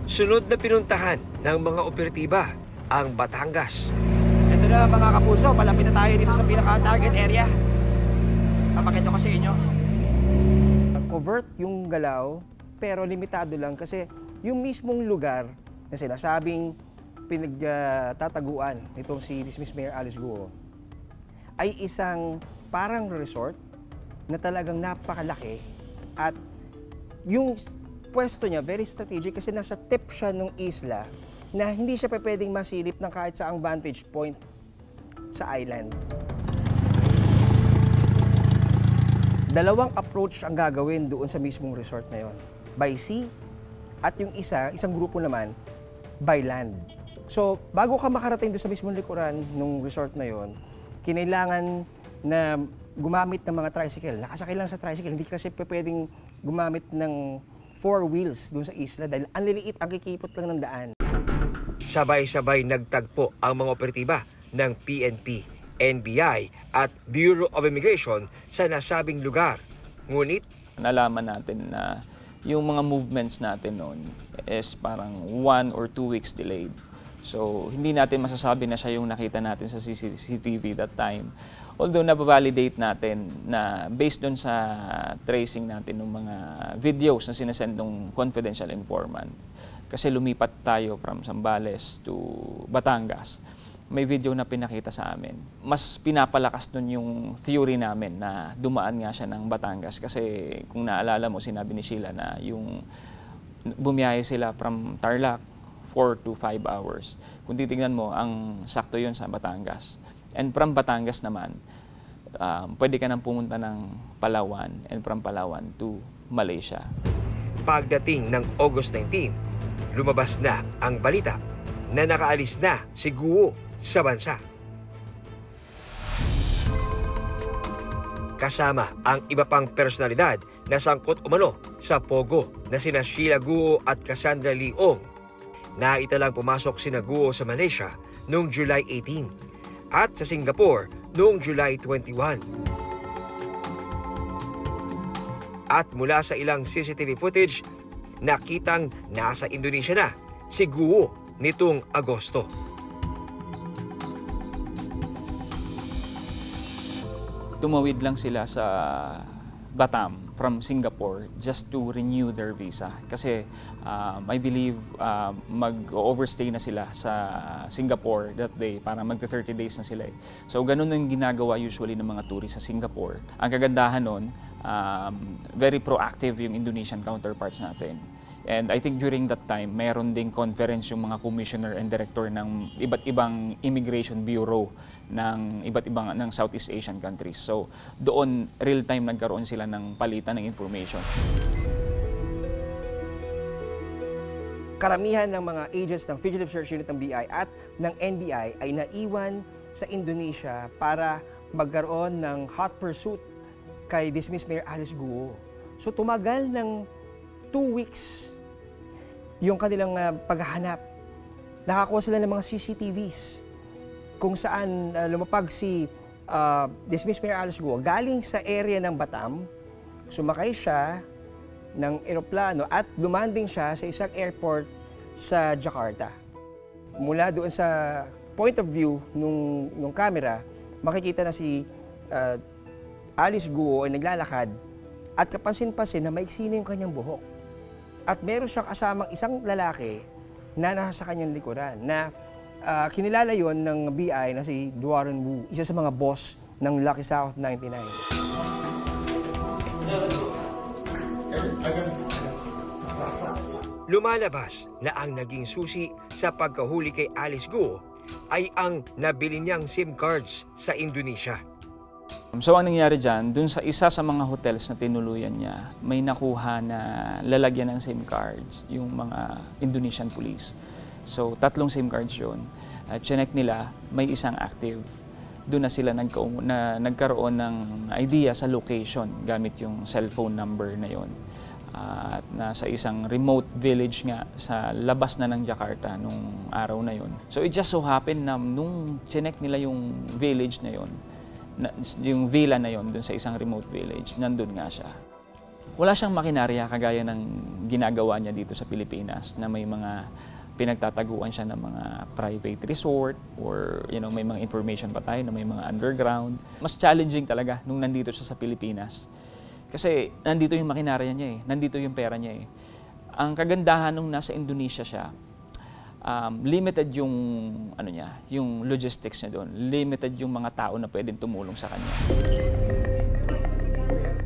Sunod na pinuntahan ng mga operatiba ang Batangas. Ito na mga kapuso, malapit na tayo dito sa pinaka-target area. Papakita ko sa inyo. Covert yung galaw, pero limitado lang kasi yung mismong lugar na sinasabing pinagtataguan nitong si dismissed Mayor Alice Guo ay isang parang resort na talagang napakalaki at yung pwesto niya very strategic kasi nasa tip siya ng isla na hindi siya pwedeng masilip ng kahit saang vantage point sa island. Dalawang approach ang gagawin doon sa mismong resort na yon. By sea at yung isang grupo naman by land. So, bago ka makarating doon sa mismong likuran ng resort na yon, kinailangan na gumamit ng mga tricycle. Nakasakay lang sa tricycle, hindi kasi pwedeng gumamit ng 4 wheels doon sa isla dahil ang liliit, ang kikipot lang ng daan. Sabay-sabay nagtagpo ang mga operatiba ng PNP, NBI at Bureau of Immigration sa nasabing lugar. Ngunit nalaman natin na yung mga movements natin noon is parang 1 or 2 weeks delayed. So, hindi natin masasabi na siya yung nakita natin sa CCTV that time. Although, nababalidate natin na based doon sa tracing natin ng mga videos na sinasend ng confidential informant. Kasi lumipat tayo from Zambales to Batangas. May video na pinakita sa amin. Mas pinapalakas nun yung theory namin na dumaan nga siya ng Batangas. Kasi kung naalala mo, sinabi ni Sheila na yung bumiyahe sila from Tarlac 4 to 5 hours. Kung titignan mo, ang sakto yun sa Batangas. And from Batangas naman, pwede ka nang pumunta ng Palawan and from Palawan to Malaysia. pagdating ng August 19, lumabas na ang balita na nakaalis na si Guo sa bansa. Kasama ang iba pang personalidad na sangkot umano sa Pogo na sina Sheila Guo at Cassandra Leong. Naitalang pumasok sina Guo sa Malaysia noong July 18 at sa Singapore noong July 21. At mula sa ilang CCTV footage, nakitang nasa Indonesia na si Guo nitong Agosto. Tumawid lang sila sa Batam from Singapore just to renew their visa. Kasi I believe mag-overstay na sila sa Singapore that day, para magta-30 days na sila. So ganun ang ginagawa usually ng mga tourists sa Singapore. Ang kagandahan nun, very proactive yung Indonesian counterparts natin. And I think during that time, mayroon ding conference yung mga commissioner and director ng iba't ibang immigration bureau ng iba't ibang ng Southeast Asian countries. So doon real-time nagkaroon sila ng palitan ng information. Karamihan ng mga agents ng Fugitive Search Unit ng BI at ng NBI ay naiwan sa Indonesia para magkaroon ng hot pursuit kay dismissed Mayor Alice Guo. So tumagal ng 2 weeks yung kanilang paghahanap. Nakakuha sila ng mga CCTVs kung saan lumapag si dismissed Mayor Alice Guo galing sa area ng Batam. Sumakay siya ng eroplano at lumanding siya sa isang airport sa Jakarta. Mula doon sa point of view nung camera, makikita na si Alice Guo ay naglalakad at kapansin-pansin na maiksi na yung kanyang buhok. At meron siyang kasamang isang lalaki na nasa kanyang likuran na kinilala yon ng BI na si Duaron Wu, isa sa mga boss ng Lucky South 99. Lumalabas na ang naging susi sa pagkahuli kay Alice Guo ay ang nabili niyang SIM cards sa Indonesia. So ang nangyari dyan, dun sa isa sa mga hotels na tinuluyan niya, may nakuha na lalagyan ng SIM cards yung mga Indonesian police. So 3 SIM cards yun. Chinek nila, may isang active. Doon na sila nagkaroon ng idea sa location gamit yung cellphone number na yun. At nasa isang remote village nga sa labas na ng Jakarta nung araw na yun. So it just so happened na nung chinek nila yung village na yun, yung villa na yon dun sa isang remote village, nandun nga siya. wala siyang makinarya kagaya ng ginagawa niya dito sa Pilipinas na may mga pinagtataguan siya ng mga private resort or may mga information pa tayo na may mga underground. Mas challenging talaga nung nandito siya sa Pilipinas. Kasi nandito yung makinarya niya nandito yung pera niya Ang kagandahan nung nasa Indonesia siya, limited yung yung logistics niya doon. Limited yung mga tao na pwedeng tumulong sa kanya.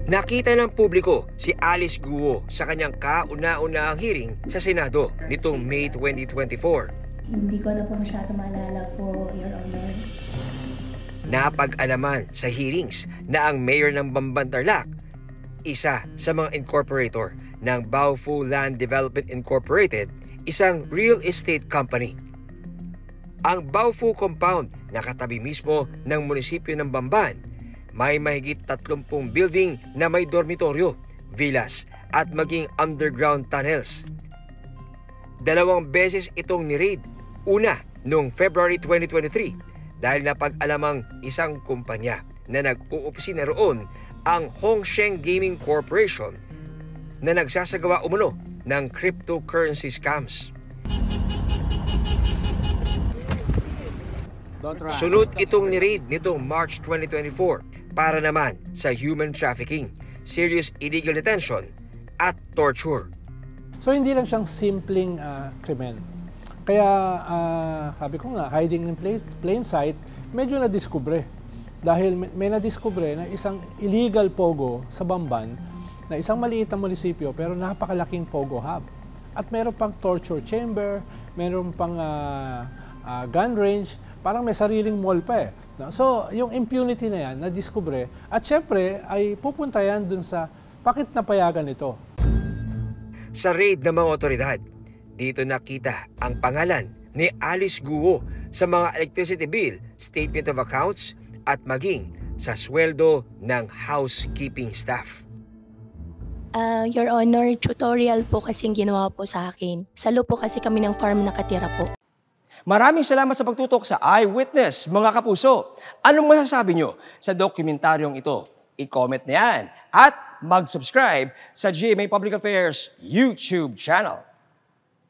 Nakita ng publiko si Alice Guo sa kanyang kauna-unahang hearing sa Senado nitong May 2024. Hindi ko na po masyado maalala po, Your Honor. Napag-alaman sa hearings na ang mayor ng Bamban Tarlac, isa sa mga incorporator ng Baofu Land Development Incorporated, isang real estate company. Ang Baofu Compound na katabi mismo ng munisipyo ng Bamban, may mahigit 30 building na may dormitoryo, villas at maging underground tunnels. 2 beses itong ni-raid. Una, noong February 2023 dahil napag-alamang isang kumpanya na nag-uopisina roon ang Hongsheng Gaming Corporation na nagsasagawa umano ng cryptocurrency scams. Sunod itong ni-raid nitong March 2024 para naman sa human trafficking, serious illegal detention at torture. So hindi lang siyang simpleng krimen. Kaya sabi ko nga, hiding in plain sight, medyo nadiskubre. Dahil may nadiskubre na isang illegal pogo sa Bamban, na isang maliit na munisipyo pero napakalaking pogo hub. At meron pang torture chamber, meron pang gun range, parang may sariling mall pa So, yung impunity na yan, na-discover, at syempre, ay pupunta yan dun sa bakit napayagan ito. Sa raid ng mga otoridad, dito nakita ang pangalan ni Alice Guo sa mga electricity bill, statement of accounts, at maging sa sweldo ng housekeeping staff. Your Honor, tutorial po kasing ginawa po sa akin. Salo po kasi kami ng farm nakatira po. Maraming salamat sa pagtutok sa Eyewitness, mga kapuso. Anong masasabi nyo sa dokumentaryong ito? I-comment na yan at mag-subscribe sa GMA Public Affairs YouTube channel.